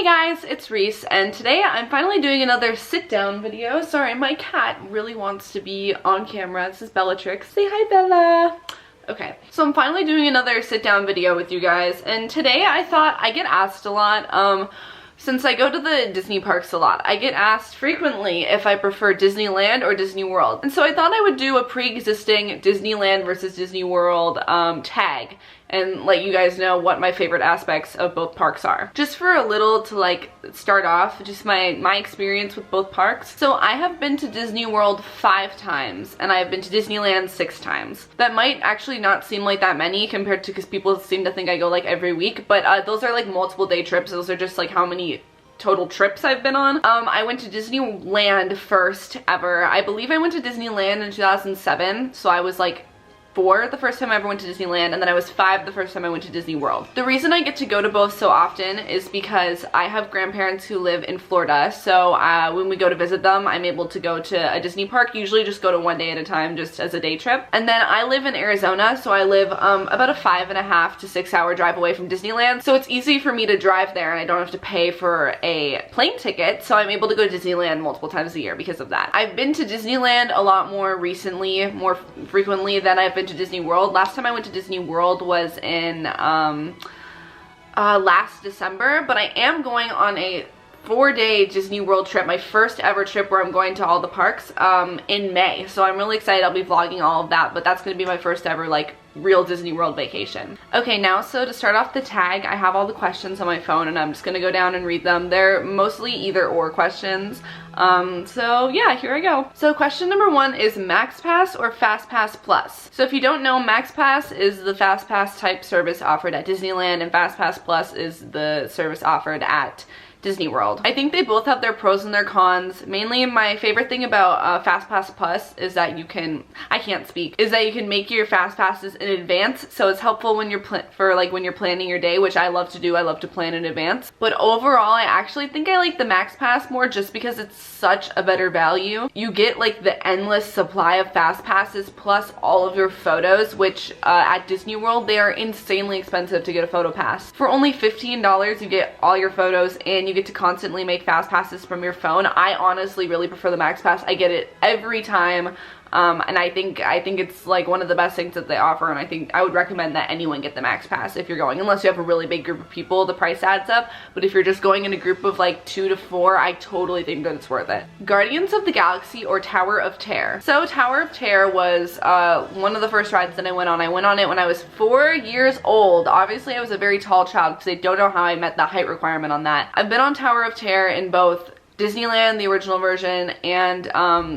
guys, it's Reese, and today I'm finally doing another sit-down video. Sorry, my cat really wants to be on camera. This is Bellatrix. Say hi, Bella. Okay, so I'm finally doing another sit-down video with you guys, and today I thought I get asked a lot, since I go to the Disney parks a lot, I get asked frequently if I prefer Disneyland or Disney World. And so I thought I would do a pre-existing Disneyland versus Disney World tag and let you guys know what my favorite aspects of both parks are. Just for a little to like start off, just my experience with both parks. So I have been to Disney World 5 times and I've been to Disneyland 6 times. That might actually not seem like that many compared to, because people seem to think I go like every week, but those are like multiple day trips. Those are just like how many total trips I've been on. I went to Disneyland first ever. I believe I went to Disneyland in 2007, so I was like 4 the first time I ever went to Disneyland, and then I was 5 the first time I went to Disney World. The reason I get to go to both so often is because I have grandparents who live in Florida, so when we go to visit them, I'm able to go to a Disney park, usually just go to one day at a time, just as a day trip. And then I live in Arizona, so I live about a 5.5 to 6 hour drive away from Disneyland, so it's easy for me to drive there and I don't have to pay for a plane ticket, so I'm able to go to Disneyland multiple times a year because of that. I've been to Disneyland a lot more recently, more frequently than I've been to Disney World. Last time I went to Disney World was in last December, but I am going on a 4-day Disney World trip, my first ever trip where I'm going to all the parks in May, so I'm really excited. I'll be vlogging all of that, but that's going to be my first ever like real Disney World vacation. Okay, now so to start off the tag, I have all the questions on my phone and I'm just gonna go down and read them. They're mostly either or questions. So yeah, here I go. So question number 1 is Max Pass or Fast Pass Plus. So if you don't know, Max Pass is the Fast Pass type service offered at Disneyland, and Fast Pass Plus is the service offered at Disney World. I think they both have their pros and their cons. Mainly my favorite thing about Fast Pass Plus is that you can, is that you can make your Fast Passes in advance, so it's helpful when you're when you're planning your day, which I love to do. I love to plan in advance. But overall, I actually think I like the Max Pass more just because it's such a better value. You get like the endless supply of Fast Passes plus all of your photos, which at Disney World, they are insanely expensive to get a photo pass. For only $15, you get all your photos and you get to constantly make Fast Passes from your phone. I honestly really prefer the Max Pass. I get it every time. And I think it's like one of the best things that they offer, and I think I would recommend that anyone get the Max Pass if you're going, unless you have a really big group of people, the price adds up, but if you're just going in a group of like 2 to 4, I totally think that it's worth it. Guardians of the Galaxy or Tower of Terror. So Tower of Terror was one of the first rides that I went on. I went on it when I was 4 years old. Obviously I was a very tall child because I don't know how I met the height requirement on that. I've been on Tower of Terror in both Disneyland, the original version, and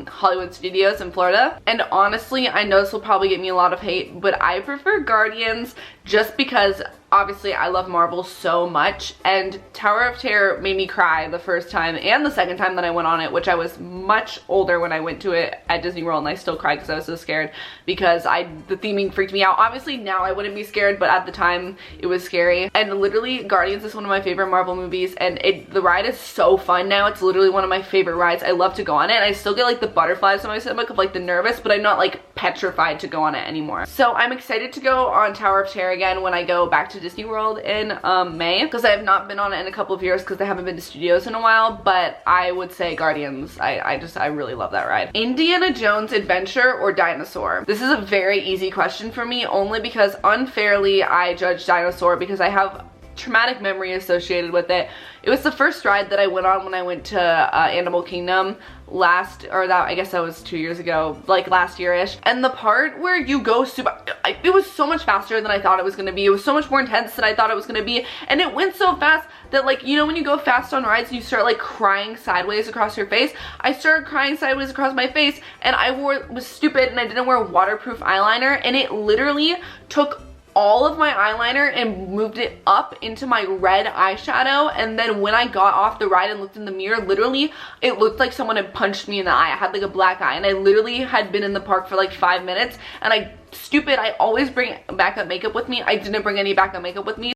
Hollywood Studios in Florida. And honestly, I know this will probably get me a lot of hate, but I prefer Guardians just because obviously I love Marvel so much, and Tower of Terror made me cry the first time and the second time that I went on it, which I was much older when I went to it at Disney World, and I still cried because I was so scared because the theming freaked me out. Obviously now I wouldn't be scared, but at the time it was scary. And literally Guardians is one of my favorite Marvel movies, and the ride is so fun now. It's literally one of my favorite rides. I love to go on it. I still get like the butterflies in my stomach of like the nervous, but I'm not like petrified to go on it anymore. So I'm excited to go on Tower of Terror again when I go back to Disney World in May, because I have not been on it in a couple of years because I haven't been to studios in a while, but I would say Guardians. I really love that ride. Indiana Jones Adventure or Dinosaur? This is a very easy question for me, only because unfairly I judge Dinosaur because I have traumatic memory associated with it. It was the first ride that I went on when I went to Animal Kingdom I guess that was 2 years ago, like last year-ish. And the part where you go it was so much faster than I thought it was gonna be. It was so much more intense than I thought it was gonna be, and it went so fast that, like, you know when you go fast on rides you start like crying sideways across your face? I started crying sideways across my face, and I was stupid and I didn't wear waterproof eyeliner, and it literally took all of my eyeliner and moved it up into my red eyeshadow. And then when I got off the ride and looked in the mirror, literally it looked like someone had punched me in the eye. I had like a black eye, and I literally had been in the park for like 5 minutes, and I always bring backup makeup with me. I didn't bring any backup makeup with me.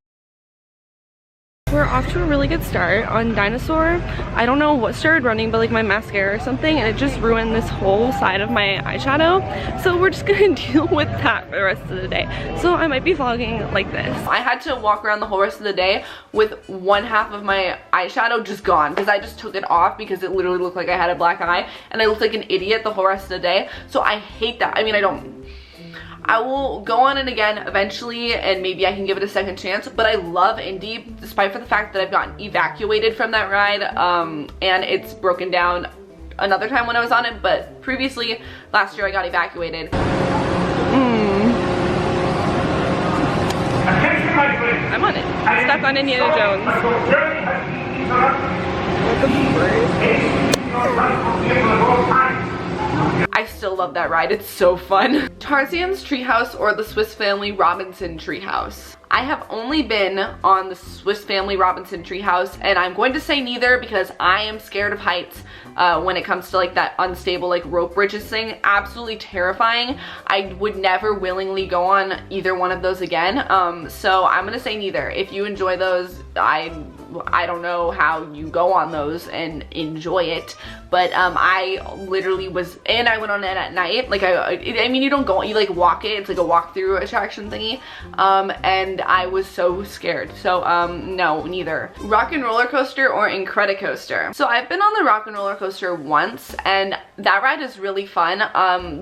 We're off to a really good start on Dinosaur. I don't know what started running, but like my mascara or something, and it just ruined this whole side of my eyeshadow. So we're just gonna deal with that for the rest of the day. So I might be vlogging like this. I had to walk around the whole rest of the day with one half of my eyeshadow just gone because I just took it off because it literally looked like I had a black eye and I looked like an idiot the whole rest of the day. So I hate that. I mean, I will go on it again eventually and maybe I can give it a second chance, but I love Indy despite for the fact that I've gotten evacuated from that ride and it's broken down another time when I was on it, but previously last year I got evacuated. I'm on it. I'm stuck on Indiana Jones. I still love that ride. It's so fun. Tarzan's Treehouse or the Swiss Family Robinson Treehouse. I have only been on the Swiss Family Robinson Treehouse, and I'm going to say neither because I am scared of heights when it comes to like that unstable like rope bridges thing. Absolutely terrifying. I would never willingly go on either one of those again. So I'm gonna say neither. If you enjoy those, I don't know how you go on those and enjoy it, but I literally was, and I went on it at night. Like I mean, you don't go, you like walk it. It's like a walkthrough attraction thingy, and I was so scared. So no, neither. Rock and Roller Coaster or Incredicoaster. So I've been on the Rock and Roller Coaster once, and that ride is really fun.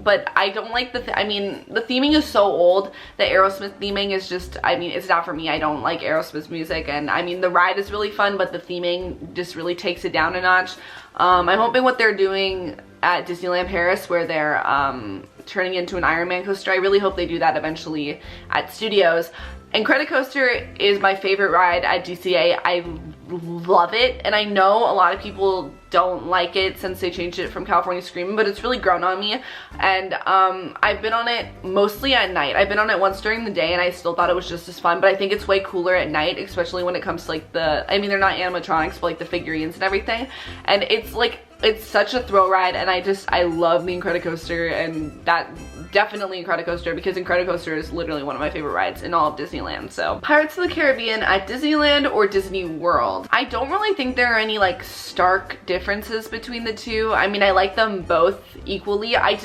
But I don't like I mean, the theming is so old. The Aerosmith theming is just, I mean, it's not for me. I don't like Aerosmith music, and I mean, the ride is really fun, but the theming just really takes it down a notch. I'm hoping what they're doing at Disneyland Paris, where they're turning into an Iron Man coaster, I really hope they do that eventually at Studios. Incredicoaster is my favorite ride at DCA. I love it, and I know a lot of people don't like it since they changed it from California Screamin', but it's really grown on me, and I've been on it mostly at night. I've been on it once during the day and I still thought it was just as fun, but I think it's way cooler at night, especially when it comes to like I mean, they're not animatronics, but like the figurines and everything, and it's like, it's such a thrill ride, and I love the Incredicoaster, and that definitely Incredicoaster, because Incredicoaster is literally one of my favorite rides in all of Disneyland. So Pirates of the Caribbean at Disneyland or Disney World. I don't really think there are any like stark differences between the two. I mean, I like them both equally. I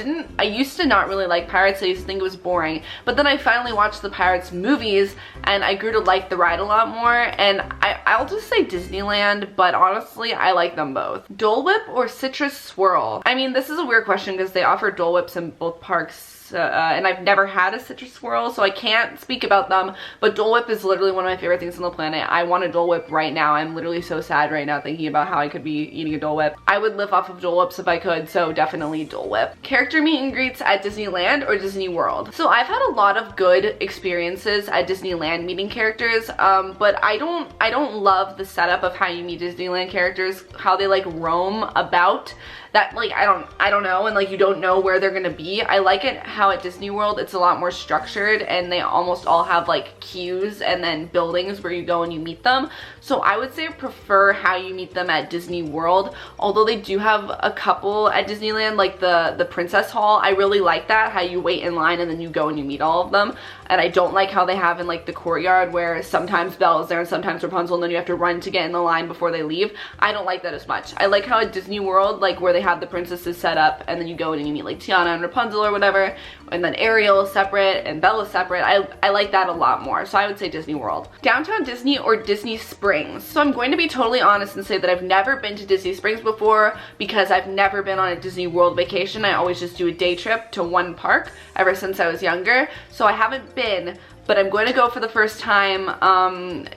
used to not really like Pirates. I used to think it was boring, but then I finally watched the Pirates movies and I grew to like the ride a lot more, and I'll just say Disneyland, but honestly I like them both. Dole Whip or Citrus Swirl? I mean, this is a weird question because they offer Dole Whips in both parks, and I've never had a Citrus Swirl, so I can't speak about them, but Dole Whip is literally one of my favorite things on the planet. I want a Dole Whip right now. I'm literally so sad right now thinking about how I could be eating a Dole Whip. I would live off of Dole Whips if I could, so definitely Dole Whip. Character meet and greets at Disneyland or Disney World? So I've had a lot of good experiences at Disneyland meeting characters, but I don't love the setup of how you meet Disneyland characters, how they like roam about. That, like, I don't know, and like you don't know where they're gonna be. I like it how at Disney World it's a lot more structured, and they almost all have like queues and then buildings where you go and you meet them. So I would say I prefer how you meet them at Disney World, although they do have a couple at Disneyland, like the Princess Hall. I really like that, how you wait in line and then you go and you meet all of them. And I don't like how they have in like the courtyard where sometimes Belle is there and sometimes Rapunzel, and then you have to run to get in the line before they leave. I don't like that as much. I like how at Disney World, like where they have the princesses set up and then you go in and you meet like Tiana and Rapunzel or whatever, and then Ariel is separate and Belle is separate. I like that a lot more, so I would say Disney World. Downtown Disney or Disney Springs? So I'm going to be totally honest and say that I've never been to Disney Springs before because I've never been on a Disney World vacation. I always just do a day trip to one park ever since I was younger, so I haven't been, but I'm going to go for the first time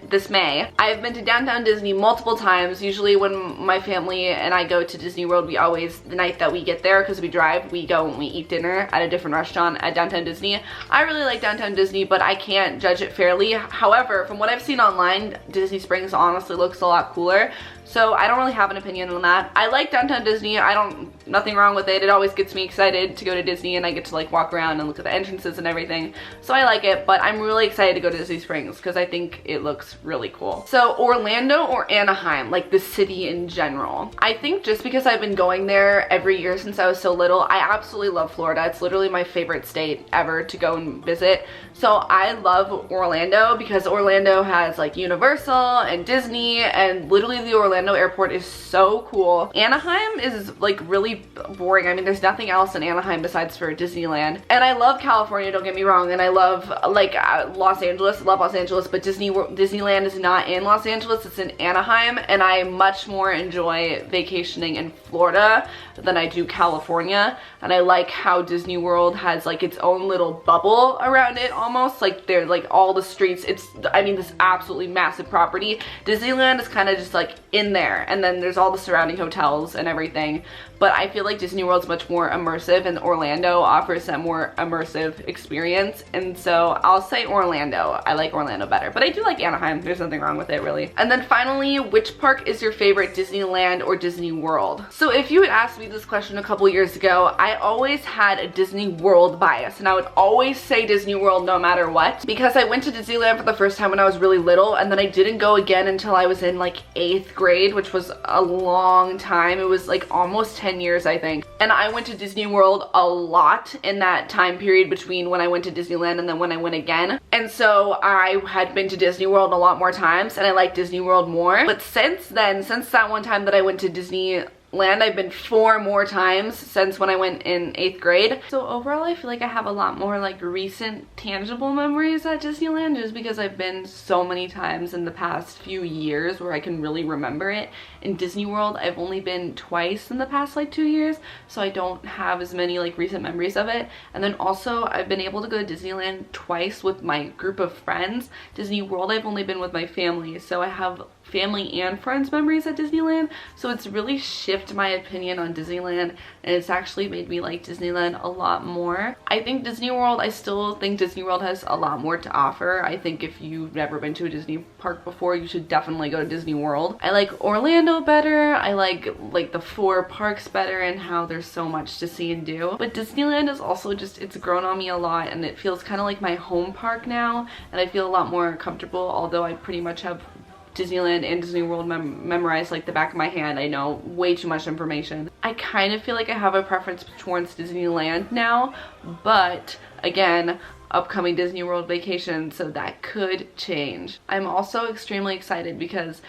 this May. I've been to Downtown Disney multiple times. Usually when my family and I go to Disney World, we always, the night that we get there, because we drive, we go and we eat dinner at a different restaurant at Downtown Disney. I really like Downtown Disney, but I can't judge it fairly. However, from what I've seen online, Disney Springs honestly looks a lot cooler. So I don't really have an opinion on that. I like Downtown Disney. Nothing wrong with it. It always gets me excited to go to Disney, and I get to like walk around and look at the entrances and everything. So I like it, but I'm really excited to go to Disney Springs because I think it looks really cool. So Orlando or Anaheim, like the city in general. I think just because I've been going there every year since I was so little, I absolutely love Florida. It's literally my favorite state ever to go and visit. So I love Orlando because Orlando has like Universal and Disney, and literally the Orlando airport is so cool. Anaheim is like really boring. I mean, there's nothing else in Anaheim besides for Disneyland. And I love California, don't get me wrong, and I love like Los Angeles, love Los Angeles, but Disneyland is not in Los Angeles, it's in Anaheim, and I much more enjoy vacationing in Florida than I do California. And I like how Disney World has like its own little bubble around it almost. Like they're like all the streets, I mean, this absolutely massive property. Disneyland is kind of just like in there, and then there's all the surrounding hotels and everything. But I feel like Disney World's much more immersive, and Orlando offers that more immersive experience. And so I'll say Orlando. I like Orlando better, but I do like Anaheim. There's nothing wrong with it, really. And then finally, which park is your favorite, Disneyland or Disney World? So if you had asked me this question a couple years ago, I always had a Disney World bias, and I would always say Disney World no matter what, because I went to Disneyland for the first time when I was really little, and then I didn't go again until I was in like 8th grade, which was a long time. It was like almost 10 years, I think. And I went to Disney World a lot in that time period between when I went to Disneyland and then when I went again. And so I had been to Disney World a lot more times, and I like Disney World more. But since then, since that one time that I went to Disneyland, I've been 4 more times since when I went in 8th grade. So overall, I feel like I have a lot more like recent tangible memories at Disneyland, just because I've been so many times in the past few years where I can really remember it. In Disney World, I've only been twice in the past like 2 years, so I don't have as many like recent memories of it. And then also, I've been able to go to Disneyland twice with my group of friends. Disney World, I've only been with my family, so I have family and friends memories at Disneyland. So it's really shifted my opinion on Disneyland, and it's actually made me like Disneyland a lot more. I think Disney World, I still think Disney World has a lot more to offer. I think if you've never been to a Disney park before, you should definitely go to Disney World. I like Orlando better. I like the 4 parks better, and how there's so much to see and do. But Disneyland is also just, it's grown on me a lot, and it feels kind of like my home park now, and I feel a lot more comfortable, although I pretty much have Disneyland and Disney World memorized like the back of my hand. I know way too much information. I kind of feel like I have a preference towards Disneyland now, but again, upcoming Disney World vacation, so that could change. I'm also extremely excited because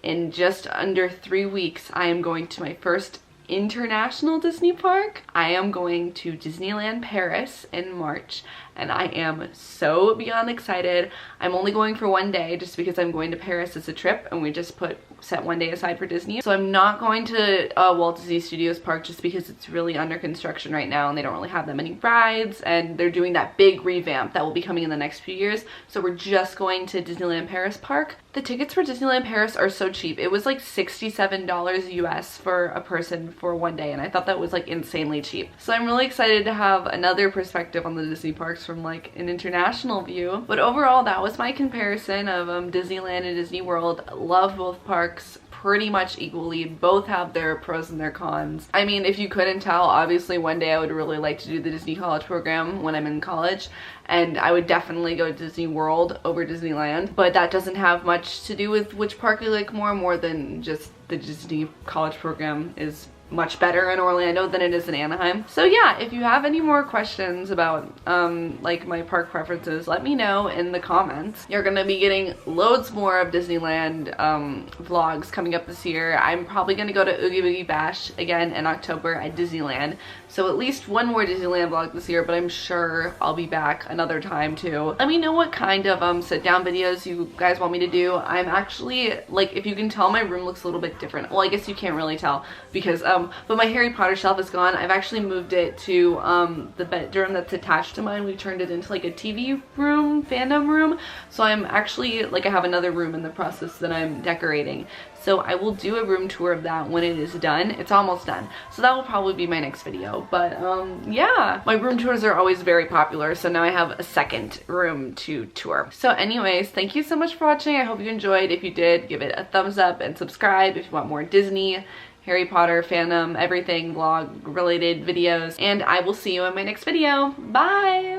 in just under 3 weeks, I am going to my first international Disney park. I am going to Disneyland Paris in March, and I am so beyond excited. I'm only going for 1 day just because I'm going to Paris as a trip, and we just set 1 day aside for Disney. So I'm not going to Walt Disney Studios Park just because it's really under construction right now, and they don't really have that many rides, and they're doing that big revamp that will be coming in the next few years. So we're just going to Disneyland Paris Park. The tickets for Disneyland Paris are so cheap. It was like $67 US for a person for 1 day, and I thought that was like insanely cheap. So I'm really excited to have another perspective on the Disney parks from like an international view. But overall, that was my comparison of Disneyland and Disney World. Love both parks pretty much equally. Both have their pros and their cons. I mean, if you couldn't tell, obviously one day I would really like to do the Disney College program when I'm in college, and I would definitely go to Disney World over Disneyland, but that doesn't have much to do with which park you like more than just the Disney College program is much better in Orlando than it is in Anaheim. So yeah, if you have any more questions about like my park preferences, let me know in the comments. You're gonna be getting loads more of Disneyland vlogs coming up this year. I'm probably gonna go to Oogie Boogie Bash again in October at Disneyland, so at least 1 more Disneyland vlog this year, but I'm sure I'll be back another time too. Let me know what kind of sit down videos you guys want me to do. I'm actually, like, if you can tell, my room looks a little bit different. Well, I guess you can't really tell because but my Harry Potter shelf is gone. I've actually moved it to the bedroom that's attached to mine. We turned it into like a TV room, fandom room. So I'm actually, like, I have another room in the process that I'm decorating. So I will do a room tour of that when it is done. It's almost done. So that will probably be my next video. But yeah, my room tours are always very popular. So now I have a second room to tour. So anyways, thank you so much for watching. I hope you enjoyed. If you did, give it a thumbs up and subscribe if you want more Disney, Harry Potter, fandom, everything, vlog related videos. And I will see you in my next video. Bye!